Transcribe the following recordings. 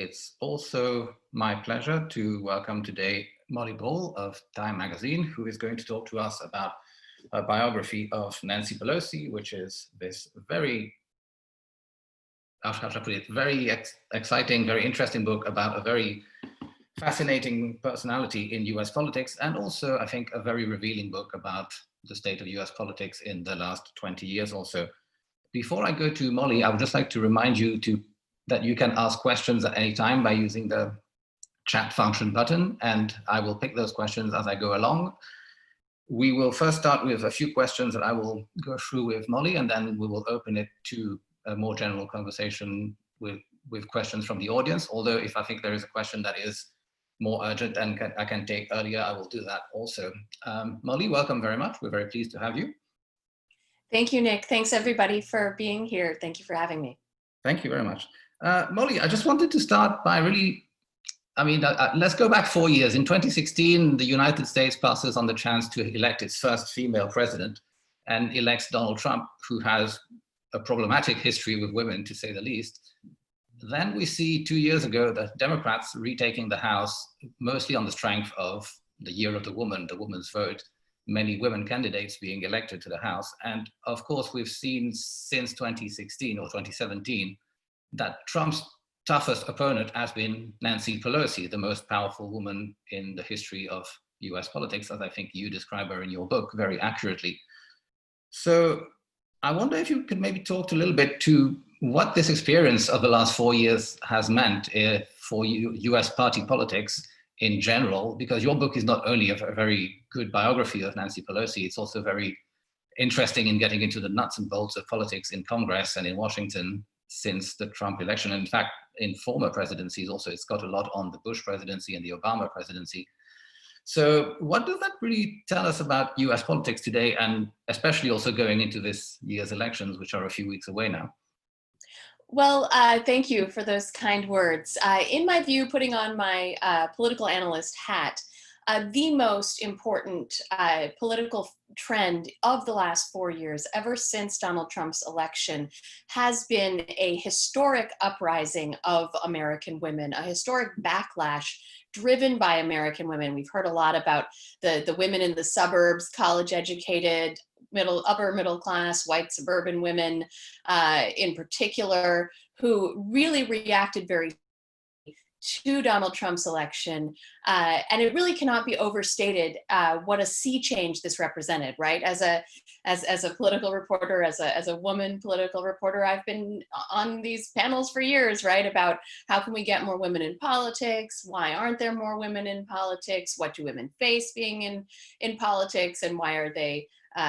it's also my pleasure to welcome today Molly Ball of Time magazine, who is going to talk to us about a biography of Nancy Pelosi, which is this very, how shall I put it, very exciting, very interesting book about a very fascinating personality in US politics, and also, I think, a very revealing book about the state of US politics in the last 20 years or so. Before I go to Molly, I would just like to remind you that you can ask questions at any time by using the chat function button, and I will pick those questions as I go along. We will first start with a few questions that I will go through with Molly, and then we will open it to a more general conversation with questions from the audience. Although if I think there is a question that is more urgent and I can take earlier, I will do that also. Molly, welcome very much. We're very pleased to have you. Thank you, Nick. Thanks everybody for being here. Thank you for having me. Thank you very much. Molly, I just wanted to start by let's go back 4 years. In 2016, the United States passes on the chance to elect its first female president and elects Donald Trump, who has a problematic history with women, to say the least. Then we see 2 years ago the Democrats retaking the House, mostly on the strength of the year of the woman, the woman's vote, many women candidates being elected to the House. And of course, we've seen since 2016 or 2017 that Trump's toughest opponent has been Nancy Pelosi, the most powerful woman in the history of US politics, as I think you describe her in your book very accurately. So I wonder if you could maybe talk a little bit to what this experience of the last 4 years has meant for US party politics in general, because your book is not only a very good biography of Nancy Pelosi, it's also very interesting in getting into the nuts and bolts of politics in Congress and in Washington since the Trump election. In fact, in former presidencies also, it's got a lot on the Bush presidency and the Obama presidency. So what does that really tell us about US politics today, and especially also going into this year's elections, which are a few weeks away now? Well, thank you for those kind words. In my view, putting on my political analyst hat, the most important political trend of the last 4 years, ever since Donald Trump's election, has been a historic uprising of American women, a historic backlash driven by American women. We've heard a lot about the women in the suburbs, college educated, upper middle class, white suburban women in particular, who really reacted very to Donald Trump's election. And it really cannot be overstated what a sea change this represented, right? As a political reporter, as a woman political reporter, I've been on these panels for years, right? About how can we get more women in politics? Why aren't there more women in politics? What do women face being in politics? And why are they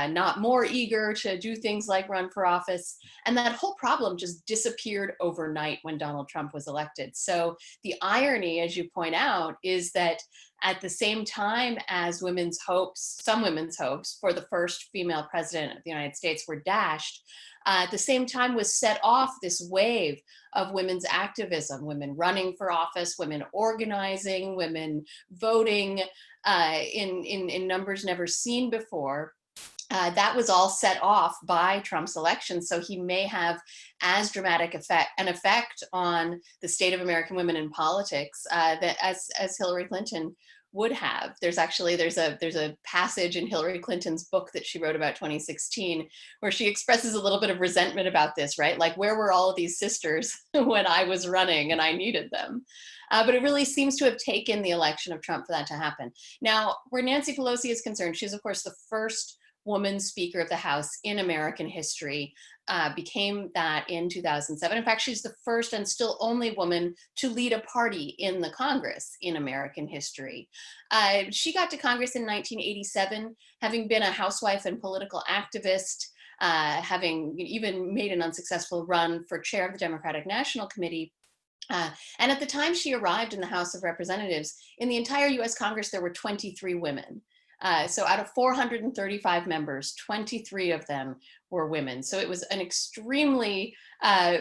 not more eager to do things like run for office? And that whole problem just disappeared overnight when Donald Trump was elected. So the irony, as you point out, is that at the same time as some women's hopes for the first female president of the United States were dashed, at the same time was set off this wave of women's activism, women running for office, women organizing, women voting in numbers never seen before. That was all set off by Trump's election. So he may have as dramatic an effect on the state of American women in politics that as Hillary Clinton would have. There's a passage in Hillary Clinton's book that she wrote about 2016 where she expresses a little bit of resentment about this, right? Like, where were all of these sisters when I was running and I needed them? But it really seems to have taken the election of Trump for that to happen. Now, where Nancy Pelosi is concerned, she's of course the first woman Speaker of the House in American history, became that in 2007. In fact, she's the first and still only woman to lead a party in the Congress in American history. She got to Congress in 1987, having been a housewife and political activist, having even made an unsuccessful run for chair of the Democratic National Committee. And at the time she arrived in the House of Representatives, in the entire US Congress, there were 23 women. So out of 435 members, 23 of them were women. So it was an extremely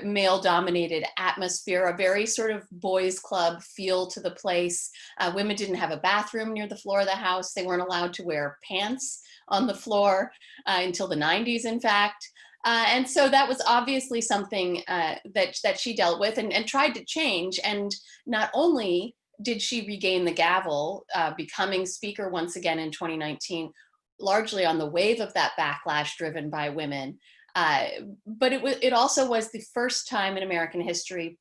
male-dominated atmosphere, a very sort of boys' club feel to the place. Women didn't have a bathroom near the floor of the House. They weren't allowed to wear pants on the floor until the 90s, in fact. And so that was obviously something that she dealt with and tried to change. And not only did she regain the gavel, becoming speaker once again in 2019, largely on the wave of that backlash driven by women, but it also was the first time in American history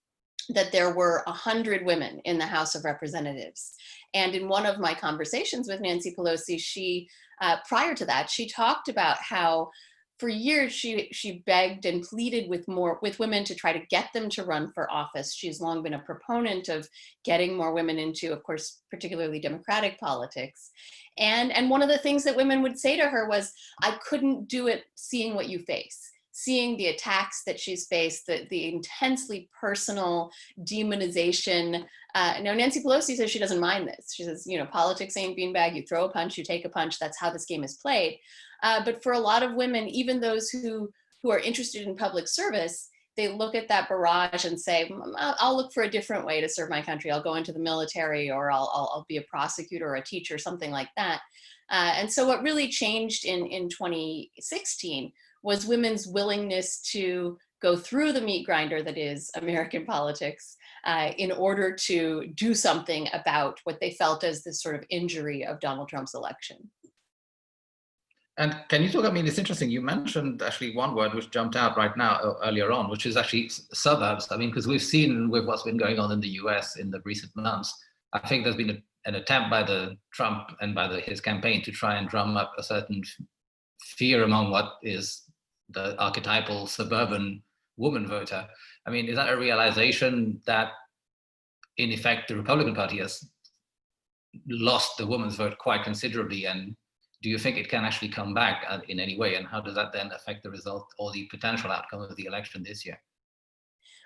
that there were 100 women in the House of Representatives. And in one of my conversations with Nancy Pelosi, she, prior to that, she talked about how for years she begged and pleaded with women to try to get them to run for office. She's long been a proponent of getting more women into, of course, particularly Democratic politics. And one of the things that women would say to her was, I couldn't do it seeing what you face. Seeing the attacks that she's faced, the intensely personal demonization. Now, Nancy Pelosi says she doesn't mind this. She says, politics ain't beanbag. You throw a punch, you take a punch. That's how this game is played. But for a lot of women, even those who are interested in public service, they look at that barrage and say, I'll look for a different way to serve my country. I'll go into the military, or I'll be a prosecutor or a teacher, something like that. And so what really changed in 2016 was women's willingness to go through the meat grinder that is American politics in order to do something about what they felt as this sort of injury of Donald Trump's election. And can you talk, it's interesting, you mentioned actually one word which jumped out right now earlier on, which is actually suburbs. Because we've seen with what's been going on in the US in the recent months, I think there's been an attempt by the Trump and by his campaign to try and drum up a certain fear among what is the archetypal suburban woman voter. Is that a realization that, in effect, the Republican Party has lost the women's vote quite considerably? And do you think it can actually come back in any way? And how does that then affect the result or the potential outcome of the election this year?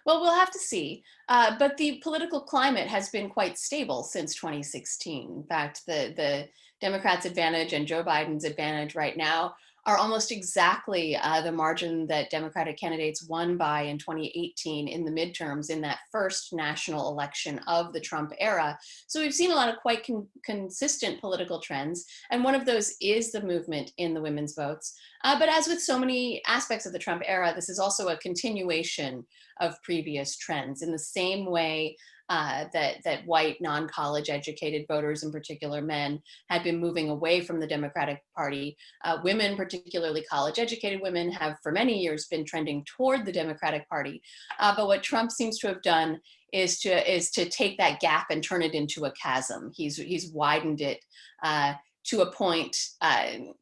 Well, we'll have to see. But the political climate has been quite stable since 2016. In fact, the Democrats' advantage and Joe Biden's advantage right now are almost exactly the margin that Democratic candidates won by in 2018 in the midterms in that first national election of the Trump era. So we've seen a lot of quite consistent political trends. And one of those is the movement in the women's votes. But as with so many aspects of the Trump era, this is also a continuation of previous trends in the same way that white, non-college educated voters, in particular men, had been moving away from the Democratic Party. Women, particularly college educated women, have for many years been trending toward the Democratic Party. But what Trump seems to have done is to take that gap and turn it into a chasm. He's widened it to a point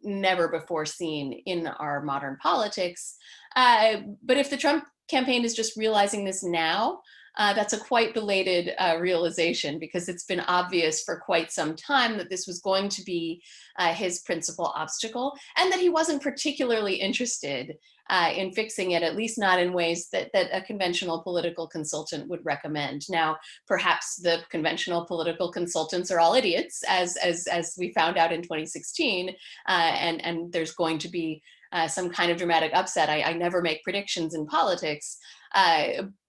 never before seen in our modern politics. But if the Trump campaign is just realizing this now, that's a quite belated realization, because it's been obvious for quite some time that this was going to be his principal obstacle, and that he wasn't particularly interested in fixing it, at least not in ways that a conventional political consultant would recommend. Now, perhaps the conventional political consultants are all idiots, as we found out in 2016, and there's going to be some kind of dramatic upset. I never make predictions in politics.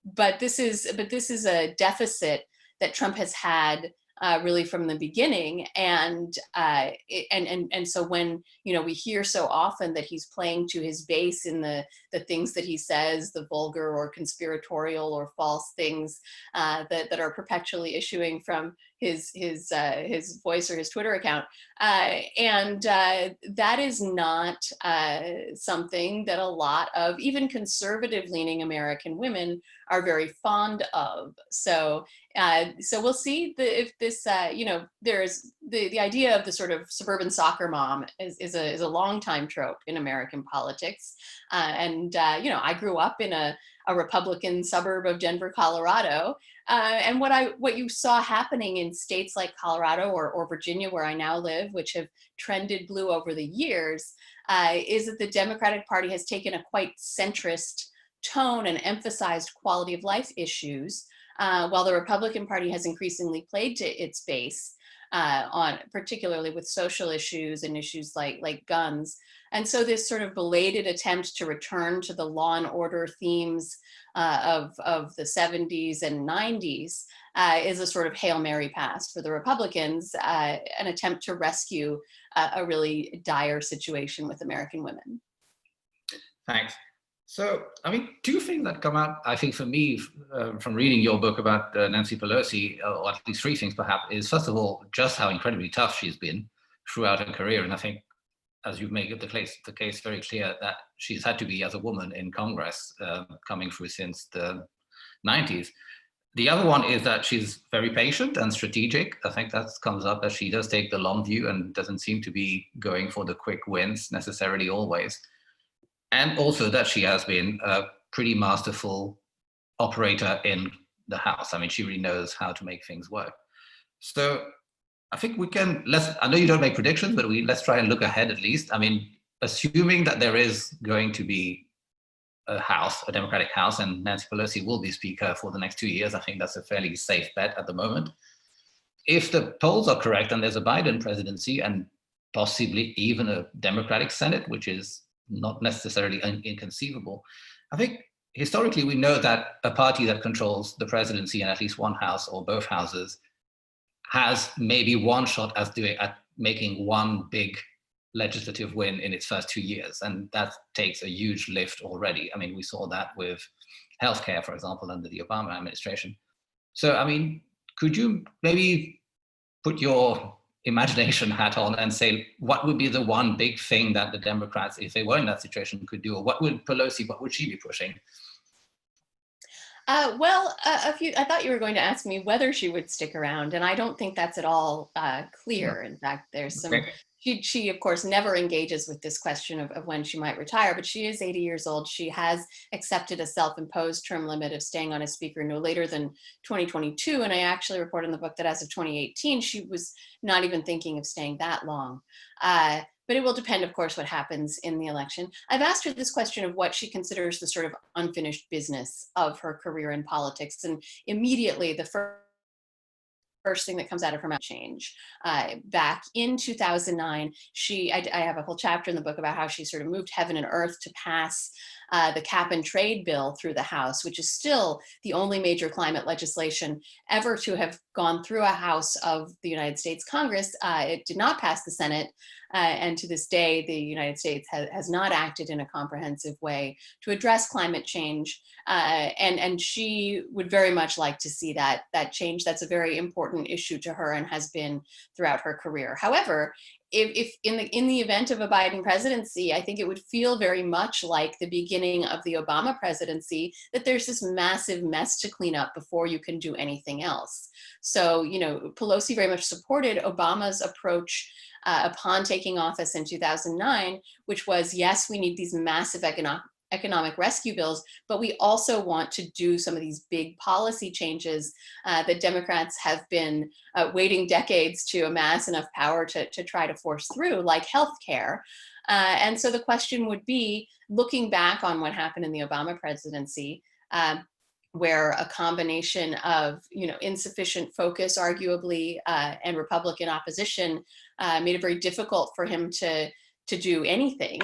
But this is a deficit that Trump has had really from the beginning, and so when we hear so often that he's playing to his base in the things that he says, the vulgar or conspiratorial or false things that are perpetually issuing from his voice or his Twitter account, and that is not something that a lot of even conservative-leaning American women are very fond of. So we'll see if this, there's the idea of the sort of suburban soccer mom is a long time trope in American politics, and I grew up in a Republican suburb of Denver, Colorado. And what you saw happening in states like Colorado or Virginia, where I now live, which have trended blue over the years, is that the Democratic Party has taken a quite centrist tone and emphasized quality of life issues, while the Republican Party has increasingly played to its base on particularly with social issues and issues like guns. And so this sort of belated attempt to return to the law and order themes of the 70s and 90s is a sort of Hail Mary pass for the Republicans, an attempt to rescue a really dire situation with American women. Thanks. So, I mean, two things that come out, I think, for me, from reading your book about Nancy Pelosi, or at least three things perhaps, is first of all, just how incredibly tough she's been throughout her career. And I think, as you make the case very clear, that she's had to be, as a woman in Congress, coming through since the 90s. The other one is that she's very patient and strategic. I think that comes up, that she does take the long view and doesn't seem to be going for the quick wins necessarily always. And also that she has been a pretty masterful operator in the House. I mean, she really knows how to make things work. So I think we can, I know you don't make predictions, but let's try and look ahead at least. I mean, assuming that there is going to be a Democratic House, and Nancy Pelosi will be Speaker for the next 2 years, I think that's a fairly safe bet at the moment. If the polls are correct and there's a Biden presidency and possibly even a Democratic Senate, which is not necessarily inconceivable, I think historically we know that a party that controls the presidency in at least one house or both houses has maybe one shot at making one big legislative win in its first 2 years. And that takes a huge lift already. I mean, we saw that with healthcare, for example, under the Obama administration. So, I mean, could you maybe put your imagination hat on and say, what would be the one big thing that the Democrats, if they were in that situation, could do? Or what would she be pushing? I thought you were going to ask me whether she would stick around, and I don't think that's at all clear. In fact, there's some, she of course never engages with this question of when she might retire, but she is 80 years old. She has accepted a self-imposed term limit of staying on as Speaker no later than 2022. And I actually report in the book that as of 2018, she was not even thinking of staying that long. But it will depend, of course, what happens in the election. I've asked her this question of what she considers the sort of unfinished business of her career in politics. And immediately the first thing that comes out of her mouth, change. Back in 2009, I have a whole chapter in the book about how she sort of moved heaven and earth to pass the cap and trade bill through the House, which is still the only major climate legislation ever to have gone through a House of the United States Congress. It did not pass the Senate. And to this day, the United States has not acted in a comprehensive way to address climate change. And she would very much like to see that change. That's a very important issue to her and has been throughout her career. However, if in the event of a Biden presidency, I think it would feel very much like the beginning of the Obama presidency, that there's this massive mess to clean up before you can do anything else. So, Pelosi very much supported Obama's approach upon taking office in 2009, which was, yes, we need these massive economic rescue bills, but we also want to do some of these big policy changes that Democrats have been waiting decades to amass enough power to try to force through, like healthcare. And so the question would be, looking back on what happened in the Obama presidency, where a combination of insufficient focus, arguably, and Republican opposition made it very difficult for him to do anything,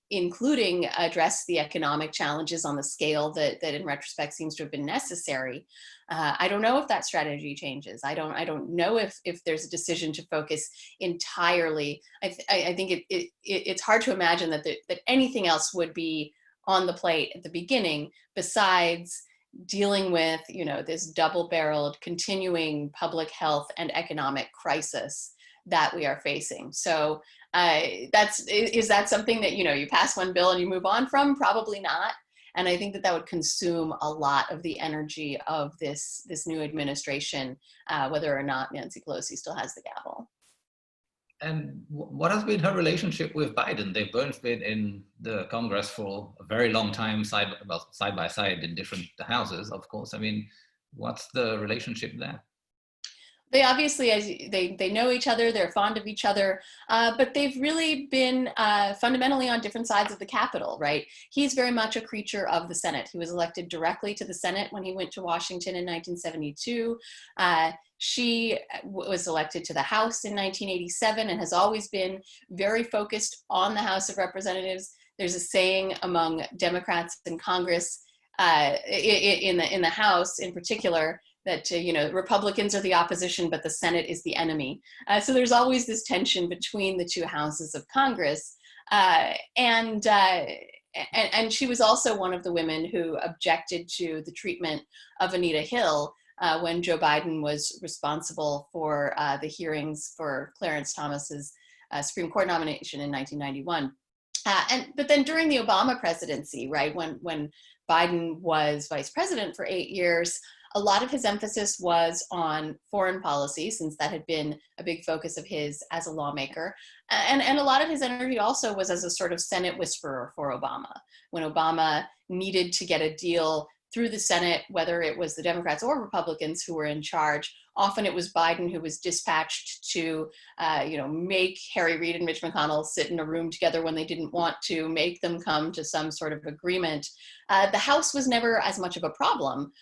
including address the economic challenges on the scale that in retrospect seems to have been necessary. I don't know if that strategy changes. I don't know if there's a decision to focus entirely. I think it's hard to imagine that anything else would be on the plate at the beginning besides dealing with this double-barreled continuing public health and economic crisis that we are facing. So is that something that you pass one bill and you move on from? Probably not. And I think that would consume a lot of the energy of this new administration, whether or not Nancy Pelosi still has the gavel. And what has been her relationship with Biden? They've both been in the Congress for a very long time, side by side in different houses, of course. I mean, what's the relationship there? They obviously, they know each other, they're fond of each other, but they've really been fundamentally on different sides of the Capitol, right? He's very much a creature of the Senate. He was elected directly to the Senate when he went to Washington in 1972. She was elected to the House in 1987 and has always been very focused on the House of Representatives. There's a saying among Democrats in Congress, in the House in particular, that Republicans are the opposition, but the Senate is the enemy. So there's always this tension between the two houses of Congress, and and she was also one of the women who objected to the treatment of Anita Hill when Joe Biden was responsible for the hearings for Clarence Thomas's Supreme Court nomination in 1991. But then during the Obama presidency, right, when Biden was vice president for 8 years, a lot of his emphasis was on foreign policy, since that had been a big focus of his as a lawmaker. And a lot of his energy also was as a sort of Senate whisperer for Obama. When Obama needed to get a deal through the Senate, whether it was the Democrats or Republicans who were in charge, often it was Biden who was dispatched to, make Harry Reid and Mitch McConnell sit in a room together when they didn't want to, make them come to some sort of agreement. The House was never as much of a problem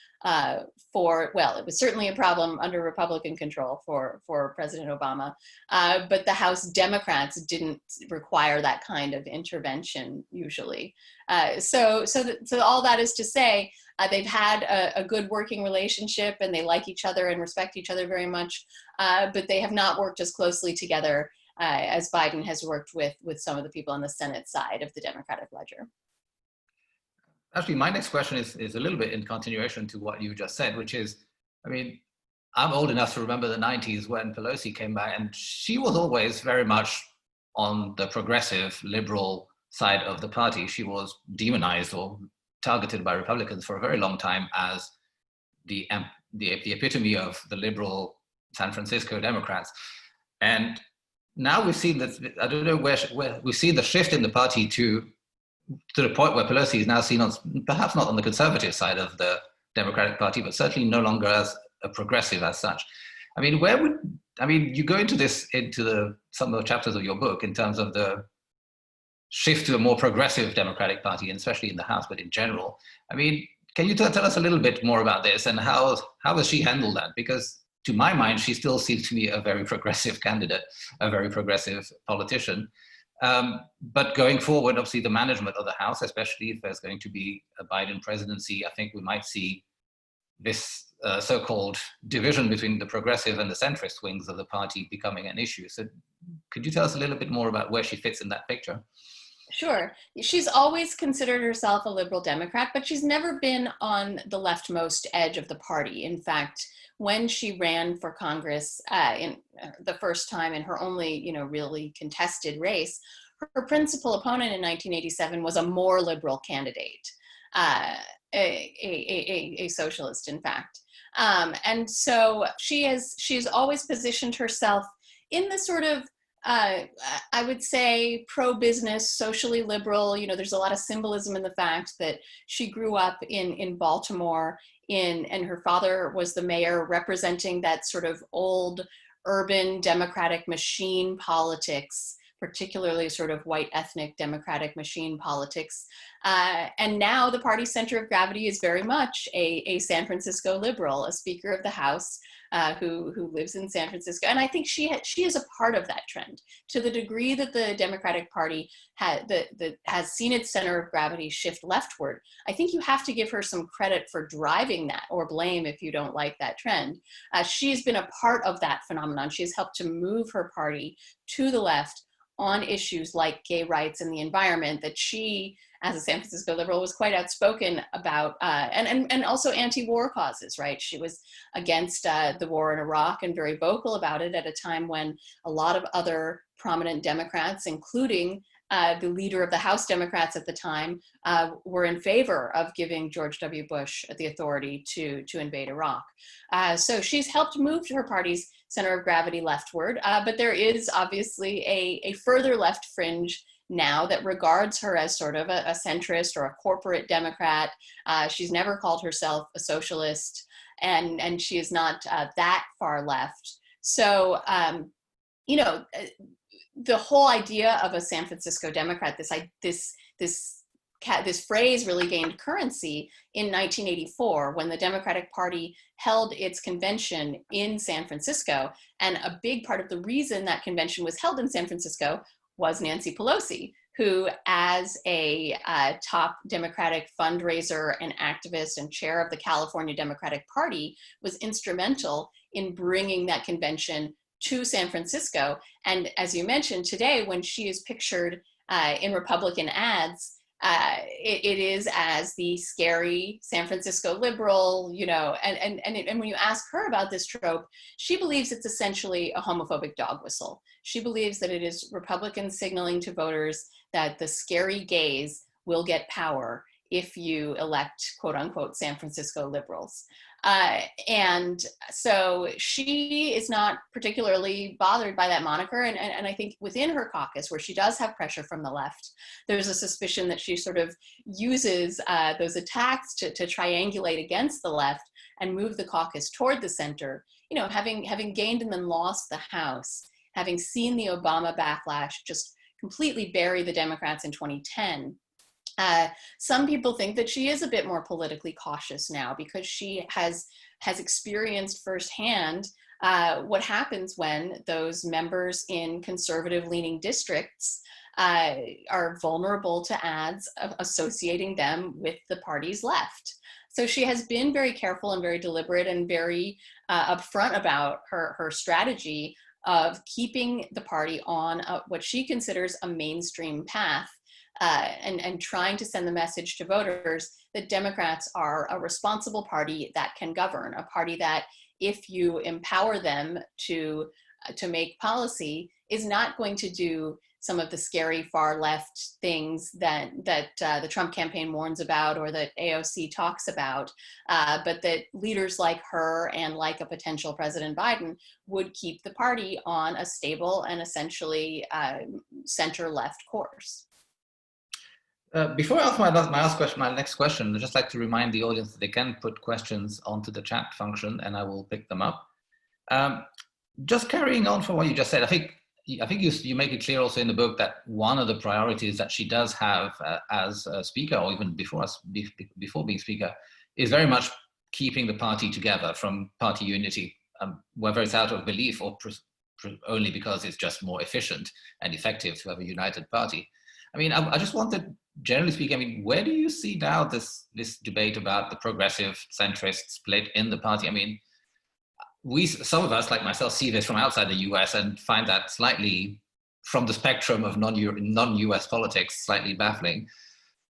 it was certainly a problem under Republican control for President Obama, but the House Democrats didn't require that kind of intervention usually. So all that is to say, they've had a good working relationship, and they like each other and respect each other very much, but they have not worked as closely together as Biden has worked with some of the people on the Senate side of the Democratic ledger. Actually, my next question is a little bit in continuation to what you just said, which is, I'm old enough to remember the 90s when Pelosi came back, and she was always very much on the progressive liberal side of the party. She was demonized or targeted by Republicans for a very long time as the epitome of the liberal San Francisco Democrats. And now we've seen that, I don't know where we've seen the shift in the party to the point where Pelosi is now seen on, perhaps not on the conservative side of the Democratic Party, but certainly no longer as a progressive as such. You go into some of the chapters of your book in terms of the shift to a more progressive Democratic Party, and especially in the House, but in general. Can you tell us a little bit more about this, and how has she handled that? Because to my mind, she still seems to be a very progressive candidate, a very progressive politician. But going forward, obviously the management of the House, especially if there's going to be a Biden presidency, I think we might see this so-called division between the progressive and the centrist wings of the party becoming an issue. So could you tell us a little bit more about where she fits in that picture? Sure. She's always considered herself a liberal Democrat, but she's never been on the leftmost edge of the party. In fact, when she ran for Congress in the first time in her only, really contested race, her principal opponent in 1987 was a more liberal candidate, a socialist, in fact. And so she has always positioned herself in the sort of, I would say, pro-business, socially liberal. There's a lot of symbolism in the fact that she grew up in Baltimore, and her father was the mayor, representing that sort of old urban Democratic machine politics, particularly sort of white ethnic Democratic machine politics. And now the party's center of gravity is very much a San Francisco liberal, a Speaker of the House who lives in San Francisco. And I think she is a part of that trend, to the degree that the Democratic Party has seen its center of gravity shift leftward. I think you have to give her some credit for driving that, or blame if you don't like that trend. She's been a part of that phenomenon. She's helped to move her party to the left on issues like gay rights and the environment that she, as a San Francisco liberal, was quite outspoken about, and also anti-war causes, right? She was against the war in Iraq and very vocal about it at a time when a lot of other prominent Democrats, including the leader of the House Democrats at the time, were in favor of giving George W. Bush the authority to invade Iraq. So she's helped move her party's center of gravity leftward, but there is obviously a further left fringe now that regards her as sort of a centrist or a corporate Democrat. She's never called herself a socialist, and she is not that far left. So, the whole idea of a San Francisco Democrat, this phrase really gained currency in 1984 when the Democratic Party held its convention in San Francisco. And a big part of the reason that convention was held in San Francisco was Nancy Pelosi, who, as a top Democratic fundraiser and activist and chair of the California Democratic Party, was instrumental in bringing that convention to San Francisco. And as you mentioned today, when she is pictured in Republican ads It is as the scary San Francisco liberal, and when you ask her about this trope, she believes it's essentially a homophobic dog whistle. She believes that it is Republicans signaling to voters that the scary gays will get power if you elect, quote unquote, San Francisco liberals. And so she is not particularly bothered by that moniker. And I think within her caucus, where she does have pressure from the left, there's a suspicion that she sort of uses those attacks to triangulate against the left and move the caucus toward the center. Having gained and then lost the House, having seen the Obama backlash just completely bury the Democrats in 2010. Some people think that she is a bit more politically cautious now because she has experienced firsthand what happens when those members in conservative-leaning districts are vulnerable to ads associating them with the party's left. So she has been very careful and very deliberate and very upfront about her strategy of keeping the party on what she considers a mainstream path. And trying to send the message to voters that Democrats are a responsible party that can govern, a party that, if you empower them to make policy, is not going to do some of the scary far left things that the Trump campaign warns about or that AOC talks about, but that leaders like her and like a potential President Biden would keep the party on a stable and essentially center-left course. Before I ask my next question, I'd just like to remind the audience that they can put questions onto the chat function and I will pick them up. Just carrying on from what you just said, I think you make it clear also in the book that one of the priorities that she does have as a speaker, or even before being speaker, is very much keeping the party together from party unity, whether it's out of belief or only because it's just more efficient and effective to have a united party. I mean, I just wanted, generally speaking, I mean, where do you see now this debate about the progressive centrist split in the party? I mean, some of us, like myself, see this from outside the US and find that slightly, from the spectrum of non-US politics, slightly baffling.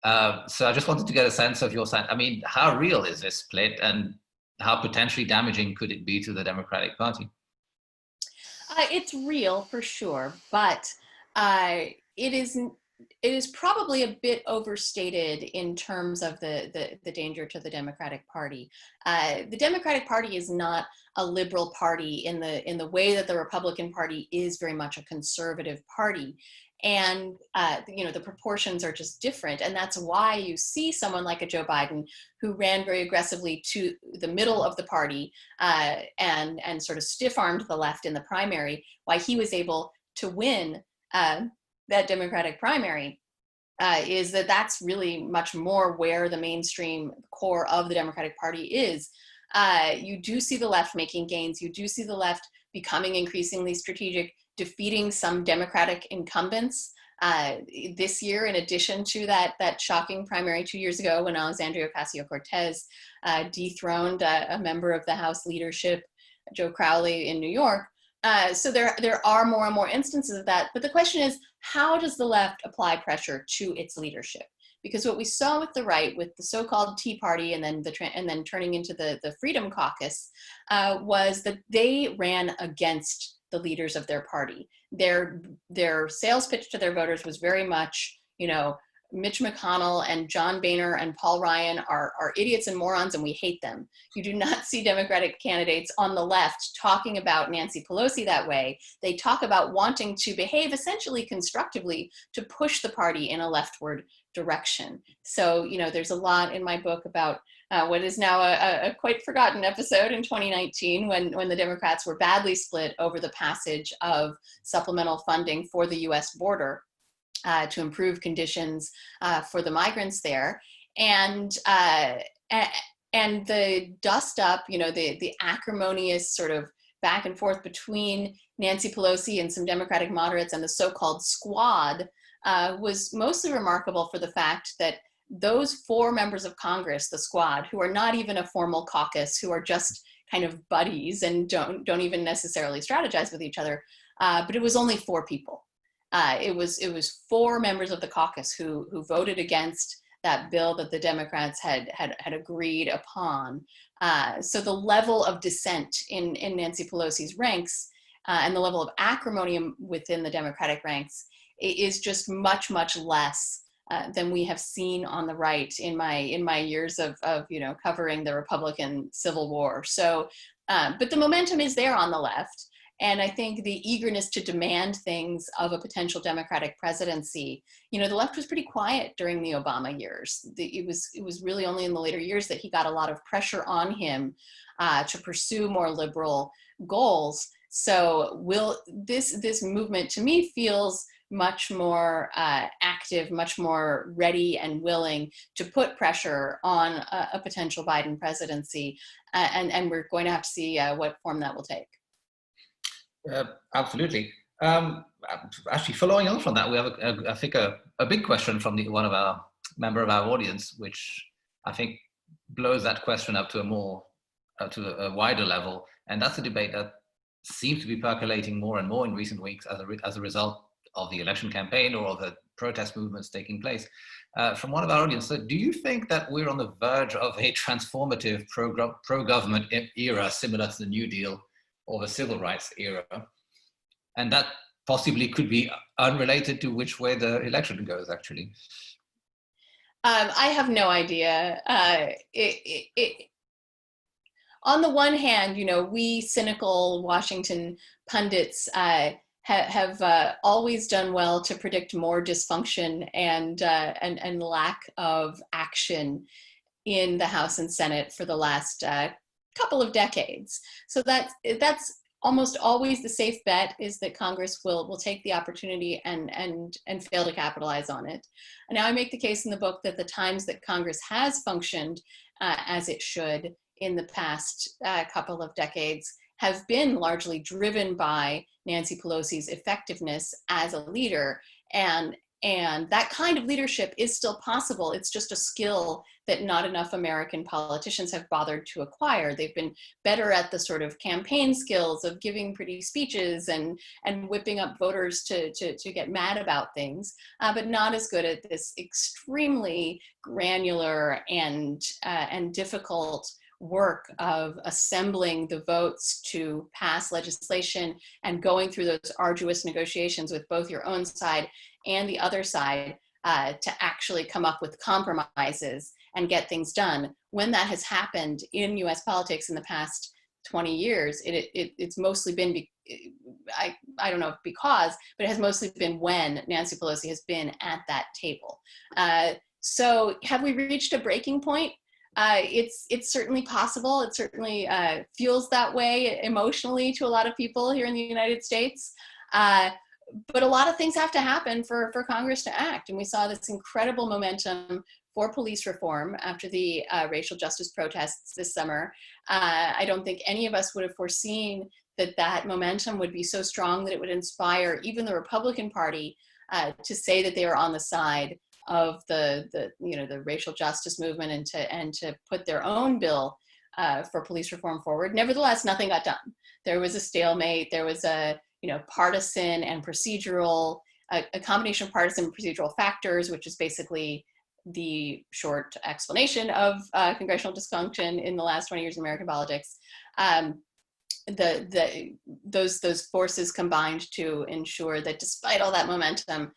So I just wanted to get a sense of your sense. I mean, how real is this split and how potentially damaging could it be to the Democratic Party? It's real for sure, but it is probably a bit overstated in terms of the danger to the Democratic Party. The Democratic Party is not a liberal party in the way that the Republican Party is very much a conservative party. And the proportions are just different. And that's why you see someone like a Joe Biden who ran very aggressively to the middle of the party and sort of stiff-armed the left in the primary, why he was able to win that Democratic primary, is that's really much more where the mainstream core of the Democratic Party is. You do see the left making gains. You do see the left becoming increasingly strategic, defeating some Democratic incumbents. This year, in addition to that shocking primary 2 years ago when Alexandria Ocasio-Cortez dethroned a member of the House leadership, Joe Crowley, in New York. So there are more and more instances of that. But the question is, how does the left apply pressure to its leadership? Because what we saw with the right, with the so-called Tea Party and then turning into the Freedom Caucus, was that they ran against the leaders of their party. Their sales pitch to their voters was very much, Mitch McConnell and John Boehner and Paul Ryan are idiots and morons and we hate them. You do not see Democratic candidates on the left talking about Nancy Pelosi that way. They talk about wanting to behave essentially constructively to push the party in a leftward direction. So, there's a lot in my book about what is now a quite forgotten episode in 2019 when the Democrats were badly split over the passage of supplemental funding for the US border. To improve conditions for the migrants there, and the dust up, the acrimonious sort of back and forth between Nancy Pelosi and some Democratic moderates and the so-called squad was mostly remarkable for the fact that those 4 members of Congress, the squad, who are not even a formal caucus, who are just kind of buddies and don't even necessarily strategize with each other, but it was only 4 people. It was 4 members of the caucus who voted against that bill that the Democrats had agreed upon. So the level of dissent in Nancy Pelosi's ranks and the level of acrimony within the Democratic ranks is just much, much less than we have seen on the right in my years of covering the Republican Civil War. So, but the momentum is there on the left. And I think the eagerness to demand things of a potential Democratic presidency, the left was pretty quiet during the Obama years. It was really only in the later years that he got a lot of pressure on him to pursue more liberal goals. So this movement to me feels much more active, much more ready and willing to put pressure on a potential Biden presidency. And we're going to have to see what form that will take. Absolutely. Actually, following on from that, we have, I think, a big question from one of our member of our audience, which I think blows that question up to a wider level, and that's a debate that seems to be percolating more and more in recent weeks as a result of the election campaign or of the protest movements taking place. From one of our audience, so do you think that we're on the verge of a transformative pro-government era similar to the New Deal or the civil rights era, and that possibly could be unrelated to which way the election goes, actually? I have no idea. On the one hand, we cynical Washington pundits have always done well to predict more dysfunction and lack of action in the House and Senate for the last couple of decades. So that's almost always the safe bet, is that Congress will take the opportunity and fail to capitalize on it. And now I make the case in the book that the times that Congress has functioned as it should in the past couple of decades have been largely driven by Nancy Pelosi's effectiveness as a leader. And that kind of leadership is still possible. It's just a skill that not enough American politicians have bothered to acquire. They've been better at the sort of campaign skills of giving pretty speeches and whipping up voters to get mad about things, but not as good at this extremely granular and difficult work of assembling the votes to pass legislation and going through those arduous negotiations with both your own side and the other side to actually come up with compromises and get things done. When that has happened in US politics in the past 20 years, it's mostly been, I don't know if because, but it has mostly been when Nancy Pelosi has been at that table. So have we reached a breaking point? It's certainly possible. It certainly feels that way emotionally to a lot of people here in the United States. But a lot of things have to happen for Congress to act. And we saw this incredible momentum for police reform after the racial justice protests this summer. I don't think any of us would have foreseen that momentum would be so strong that it would inspire even the Republican Party to say that they were on the side of the racial justice movement and to put their own bill for police reform forward. Nevertheless, nothing got done. There was a stalemate. There was a partisan and procedural, a combination of partisan and procedural factors, which is basically the short explanation of congressional dysfunction in the last 20 years in American politics. Those forces combined to ensure that despite all that momentum,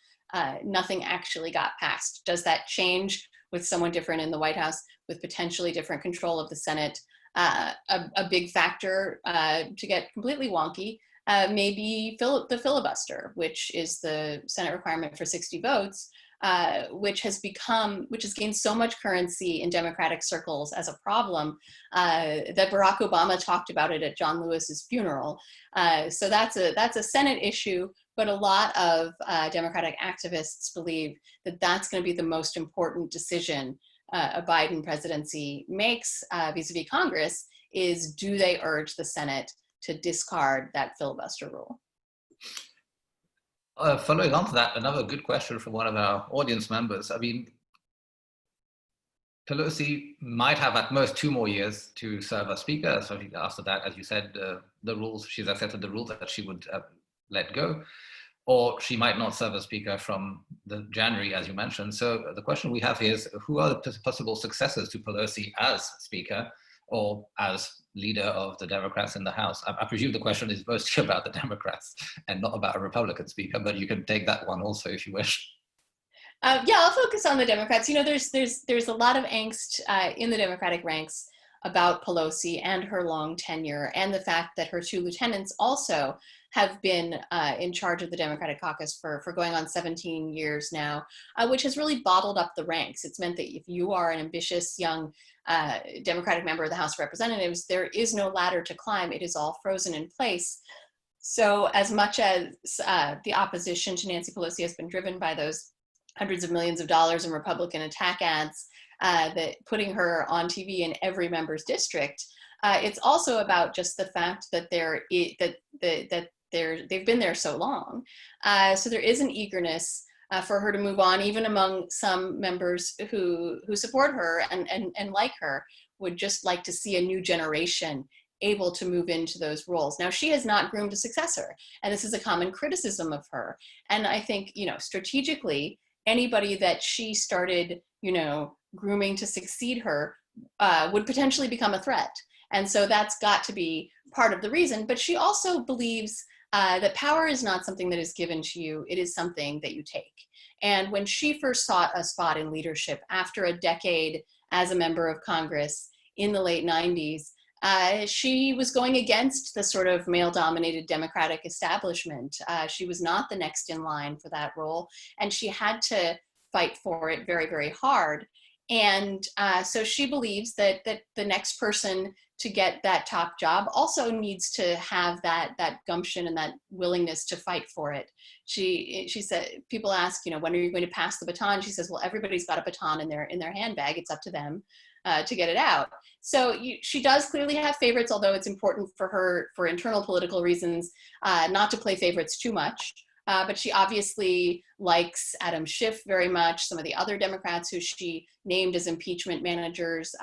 nothing actually got passed. Does that change with someone different in the White House, with potentially different control of the Senate? A big factor to get completely wonky may be the filibuster, which is the Senate requirement for 60 votes, which has gained so much currency in Democratic circles as a problem that Barack Obama talked about it at John Lewis's funeral. So that's a Senate issue, but a lot of Democratic activists believe that that's going to be the most important decision a Biden presidency makes vis-a-vis Congress, is do they urge the Senate to discard that filibuster rule? Following on to that, another good question from one of our audience members. I mean, Pelosi might have at most 2 more years to serve as Speaker. So after that, as you said, she's accepted the rule that she would let go. or she might not serve as Speaker from the January, as you mentioned. So the question we have here is, who are the possible successors to Pelosi as Speaker or as leader of the Democrats in the House? I presume the question is mostly about the Democrats and not about a Republican Speaker, but you can take that one also if you wish. Yeah, I'll focus on the Democrats. You know, there's a lot of angst in the Democratic ranks about Pelosi and her long tenure, and the fact that her two lieutenants also have been in charge of the Democratic caucus for going on 17 years now, which has really bottled up the ranks. It's meant that if you are an ambitious young Democratic member of the House of Representatives, there is no ladder to climb. It is all frozen in place. So as much as the opposition to Nancy Pelosi has been driven by those hundreds of millions of dollars in Republican attack ads, that putting her on TV in every member's district, it's also about just the fact that they've been there so long. So there is an eagerness for her to move on, even among some members who support her and like her, would just like to see a new generation able to move into those roles. Now, she has not groomed a successor, and this is a common criticism of her. And I think, you know, strategically, anybody that she started, you know, grooming to succeed her would potentially become a threat. And so that's got to be part of the reason. But she also believes that power is not something that is given to you, it is something that you take. And when she first sought a spot in leadership after a decade as a member of Congress in the late 90s, she was going against the sort of male-dominated Democratic establishment. She was not the next in line for that role, and she had to fight for it very, very hard. And so she believes that the next person to get that top job also needs to have that gumption and that willingness to fight for it. She said, people ask, you know, when are you going to pass the baton? She says, well, everybody's got a baton in their handbag. It's up to them to get it out. So she does clearly have favorites, although it's important for her, for internal political reasons, not to play favorites too much. But she obviously likes Adam Schiff very much, some of the other Democrats who she named as impeachment managers,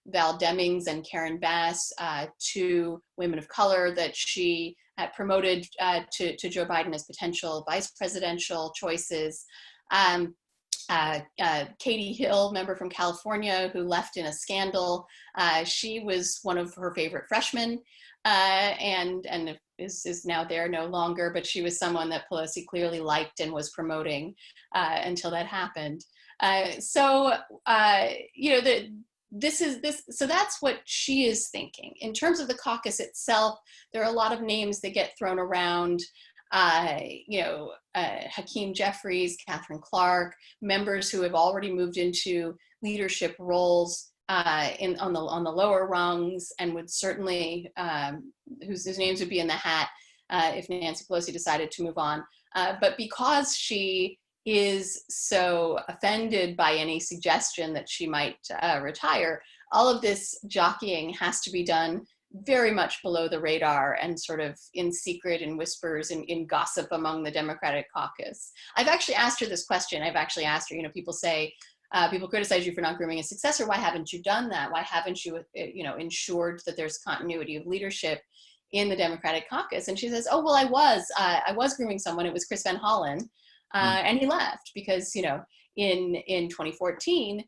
Val Demings and Karen Bass, two women of color that she promoted to Joe Biden as potential vice presidential choices. Katie Hill, member from California, who left in a scandal. She was one of her favorite freshmen, and is now there no longer, but she was someone that Pelosi clearly liked and was promoting until that happened. So that's what she is thinking. In terms of the caucus itself, there are a lot of names that get thrown around. Hakeem Jeffries, Catherine Clark, members who have already moved into leadership roles on the lower rungs, and would certainly whose names would be in the hat if Nancy Pelosi decided to move on. But because she is so offended by any suggestion that she might retire, all of this jockeying has to be done very much below the radar and sort of in secret, in whispers, in gossip among the Democratic caucus. I've actually asked her this question. I've actually asked her, you know, people say, people criticize you for not grooming a successor. Why haven't you done that? Why haven't you, ensured that there's continuity of leadership in the Democratic caucus? And she says, oh, well, I was grooming someone. It was Chris Van Hollen. And he left because, you know, in 2014,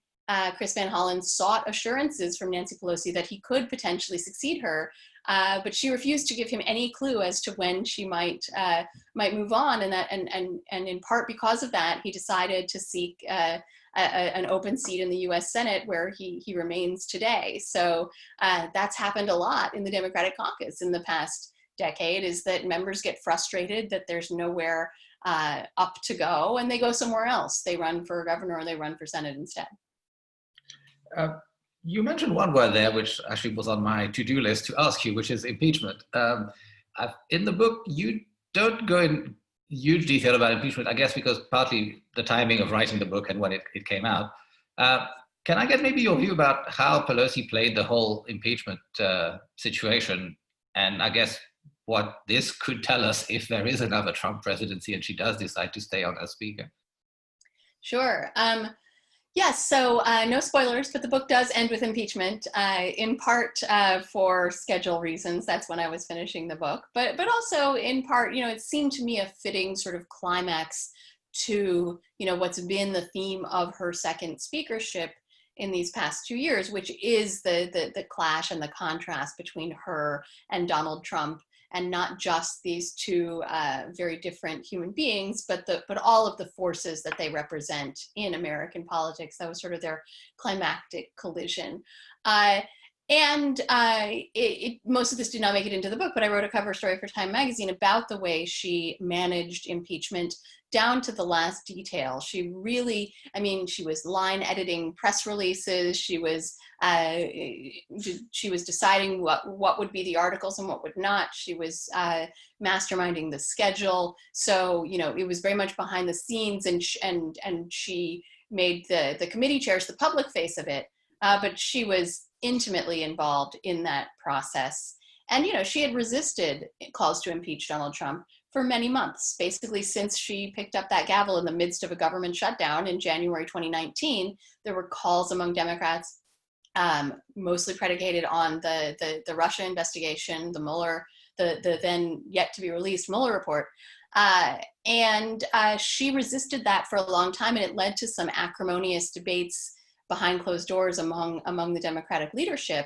Chris Van Hollen sought assurances from Nancy Pelosi that he could potentially succeed her, but she refused to give him any clue as to when she might move on, and in part because of that, he decided to seek an open seat in the U.S. Senate, where he remains today. So that's happened a lot in the Democratic caucus in the past decade, is that members get frustrated that there's nowhere up to go, and they go somewhere else. They run for governor or they run for Senate instead. You mentioned one word there, which actually was on my to-do list to ask you, which is impeachment. In the book, you don't go in huge detail about impeachment, I guess because partly the timing of writing the book and when it came out. Can I get maybe your view about how Pelosi played the whole impeachment situation? And I guess what this could tell us if there is another Trump presidency and she does decide to stay on as Speaker. Sure. Yes, so no spoilers, but the book does end with impeachment, in part for schedule reasons. That's when I was finishing the book, but also in part, it seemed to me a fitting sort of climax to, what's been the theme of her second speakership in these past 2 years, which is the clash and the contrast between her and Donald Trump, and not just these two very different human beings, but all of the forces that they represent in American politics. That was sort of their climactic collision. Most of this did not make it into the book, but I wrote a cover story for Time magazine about the way she managed impeachment down to the last detail. She really, she was line editing press releases. She was deciding what would be the articles and what would not. She was masterminding the schedule. So, it was very much behind the scenes, and she made the committee chairs the public face of it. But she was intimately involved in that process. And, she had resisted calls to impeach Donald Trump for many months, basically since she picked up that gavel in the midst of a government shutdown in January 2019. There were calls among Democrats, mostly predicated on the Russia investigation, the Mueller, the then yet to be released Mueller report. And she resisted that for a long time, and it led to some acrimonious debates behind closed doors among the Democratic leadership,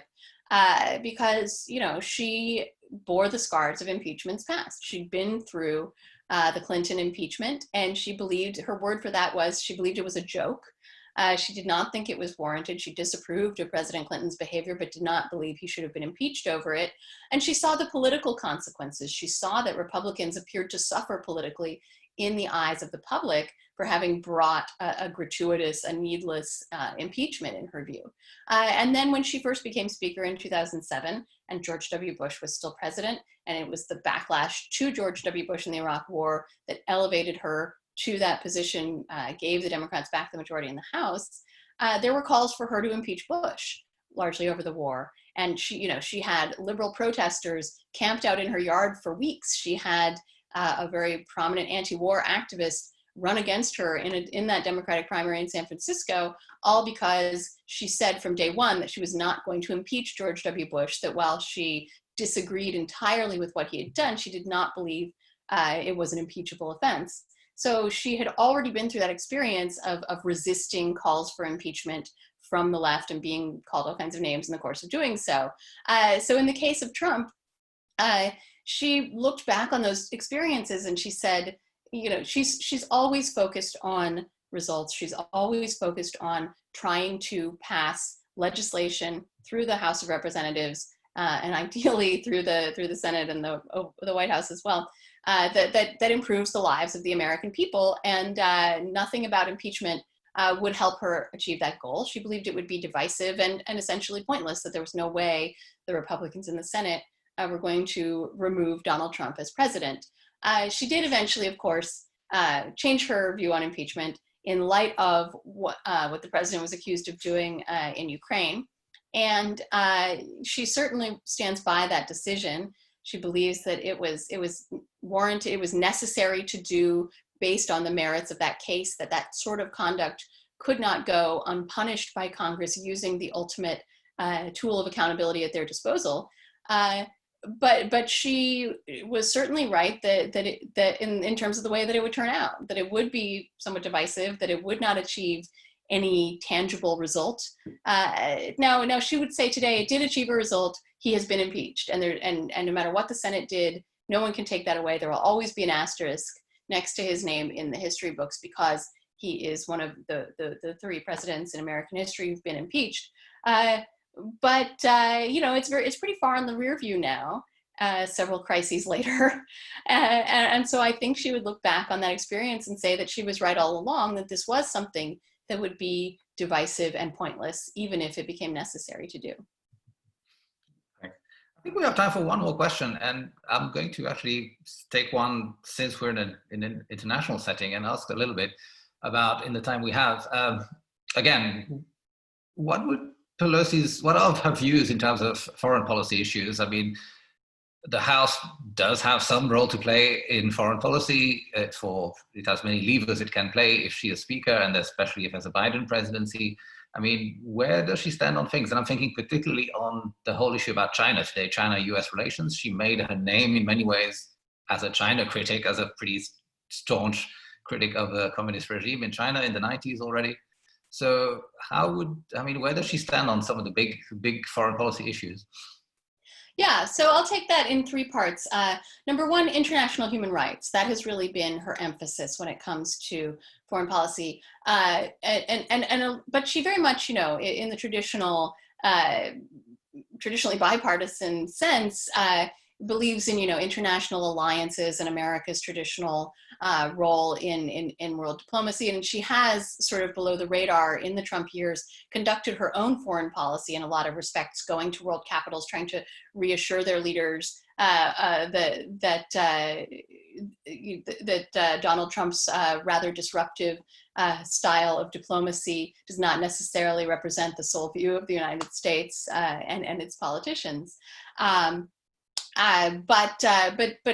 because, she bore the scars of impeachments past. She'd been through the Clinton impeachment, and she believed, her word for that was, she believed it was a joke. She did not think it was warranted. She disapproved of President Clinton's behavior, but did not believe he should have been impeached over it. And she saw the political consequences. She saw that Republicans appeared to suffer politically in the eyes of the public for having brought a gratuitous, a needless impeachment, in her view. And then when she first became speaker in 2007, and George W. Bush was still president, and it was the backlash to George W. Bush in the Iraq War that elevated her to that position, gave the Democrats back the majority in the House, there were calls for her to impeach Bush, largely over the war. And she had liberal protesters camped out in her yard for weeks. She had a very prominent anti-war activist run against her in that Democratic primary in San Francisco, all because she said from day one that she was not going to impeach George W. Bush, that while she disagreed entirely with what he had done, she did not believe it was an impeachable offense. So she had already been through that experience of resisting calls for impeachment from the left and being called all kinds of names in the course of doing so. So in the case of Trump, she looked back on those experiences and she said, she's always focused on results. She's always focused on trying to pass legislation through the House of Representatives, and ideally through the Senate and the White House as well, that improves the lives of the American people. And nothing about impeachment would help her achieve that goal. She believed it would be divisive and essentially pointless, that there was no way the Republicans in the Senate were going to remove Donald Trump as president. She did eventually, of course, change her view on impeachment in light of what the president was accused of doing in Ukraine. And she certainly stands by that decision. She believes that it was warranted, it was necessary to do based on the merits of that case, that sort of conduct could not go unpunished by Congress using the ultimate tool of accountability at their disposal. But she was certainly right that in terms of the way that it would turn out, that it would be somewhat divisive, that it would not achieve any tangible result. Now she would say today it did achieve a result. He has been impeached, and no matter what the Senate did, no one can take that away. There will always be an asterisk next to his name in the history books because he is one of the 3 presidents in American history who've been impeached. But it's pretty far in the rear view now, several crises later. And so I think she would look back on that experience and say that she was right all along, that this was something that would be divisive and pointless, even if it became necessary to do. I think we have time for one more question, and I'm going to actually take one since we're in an international setting and ask a little bit about, in the time we have, again, what are her views in terms of foreign policy issues? I mean, the House does have some role to play in foreign policy. It has many levers it can play if she is Speaker, and especially if there's a Biden presidency. I mean, where does she stand on things? And I'm thinking particularly on the whole issue about China today, China-US relations. She made her name in many ways as a China critic, as a pretty staunch critic of the communist regime in China in the 90s already. So where does she stand on some of the big foreign policy issues? Yeah, so I'll take that in three parts. Number one, international human rights. That has really been her emphasis when it comes to foreign policy. But she very much, in the traditionally bipartisan sense, believes in, international alliances and America's traditional role in world diplomacy. And she has sort of below the radar in the Trump years conducted her own foreign policy in a lot of respects, going to world capitals, trying to reassure their leaders that Donald Trump's rather disruptive style of diplomacy does not necessarily represent the sole view of the United States and its politicians. But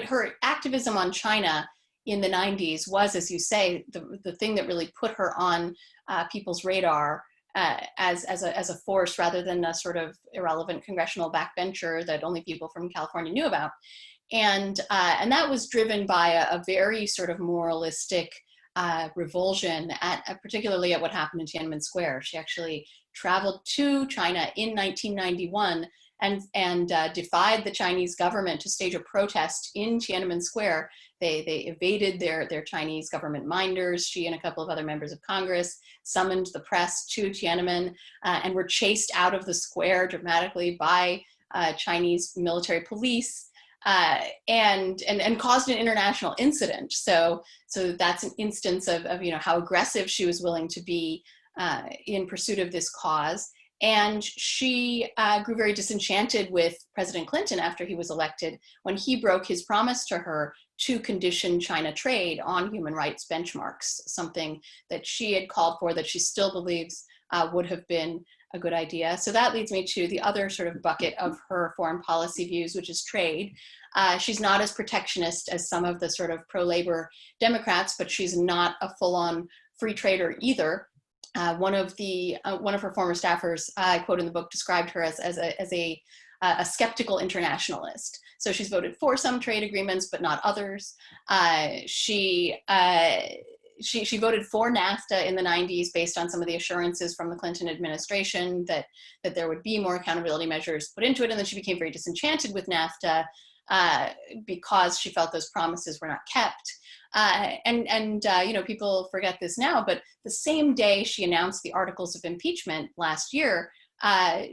her activism on China in the 90s was, as you say, the thing that really put her on people's radar as a force rather than a sort of irrelevant congressional backbencher that only people from California knew about. And that was driven by a very sort of moralistic revulsion particularly at what happened in Tiananmen Square. She actually traveled to China in 1991 and defied the Chinese government to stage a protest in Tiananmen Square. They evaded their Chinese government minders. She and a couple of other members of Congress summoned the press to Tiananmen and were chased out of the square dramatically by Chinese military police and caused an international incident. So that's an instance of how aggressive she was willing to be in pursuit of this cause. And she grew very disenchanted with President Clinton after he was elected when he broke his promise to her to condition China trade on human rights benchmarks, something that she had called for that she still believes would have been a good idea. So that leads me to the other sort of bucket of her foreign policy views, which is trade. She's not as protectionist as some of the sort of pro-labor Democrats, but she's not a full-on free trader either. One of her former staffers, I quote in the book, described her as a skeptical internationalist. So she's voted for some trade agreements, but not others. She voted for NAFTA in the 90s based on some of the assurances from the Clinton administration that there would be more accountability measures put into it. And then she became very disenchanted with NAFTA because she felt those promises were not kept. People forget this now, but the same day she announced the articles of impeachment last year,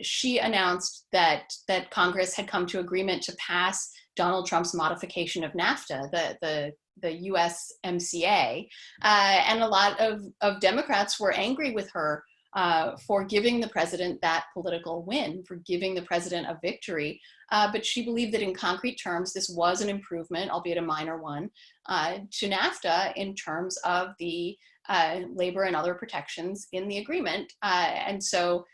she announced that Congress had come to agreement to pass Donald Trump's modification of NAFTA, the USMCA, and a lot of Democrats were angry with her for giving the president that political win, for giving the president a victory. But she believed that in concrete terms, this was an improvement, albeit a minor one, to NAFTA in terms of the labor and other protections in the agreement. And so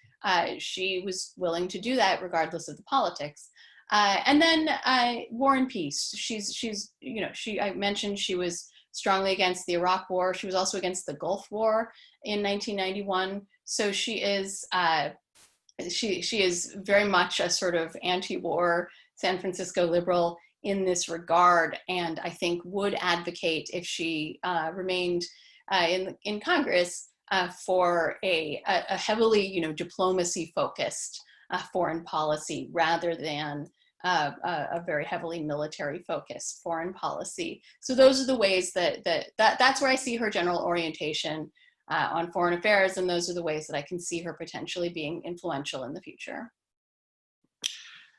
she was willing to do that regardless of the politics. And then war and peace. I mentioned she was strongly against the Iraq War. She was also against the Gulf War in 1991. So she is very much a sort of anti-war San Francisco liberal in this regard, and I think would advocate, if she remained in Congress, for a heavily diplomacy-focused foreign policy rather than a very heavily military-focused foreign policy. So those are the ways that's where I see her general orientation on foreign affairs, and those are the ways that I can see her potentially being influential in the future.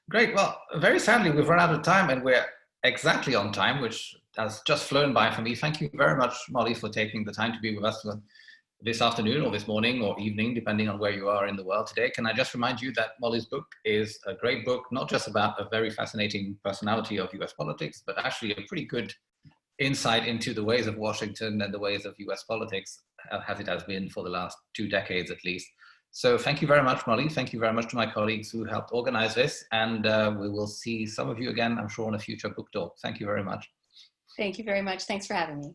Great. Well, very sadly, we've run out of time, and we're exactly on time, which has just flown by for me. Thank you very much, Molly, for taking the time to be with us this afternoon or this morning or evening, depending on where you are in the world today. Can I just remind you that Molly's book is a great book, not just about a very fascinating personality of US politics, but actually a pretty good insight into the ways of Washington and the ways of US politics, as it has been for the last 2 decades at least. So thank you very much, Molly. Thank you very much to my colleagues who helped organize this. And we will see some of you again, I'm sure, on a future book talk. Thank you very much. Thank you very much. Thanks for having me.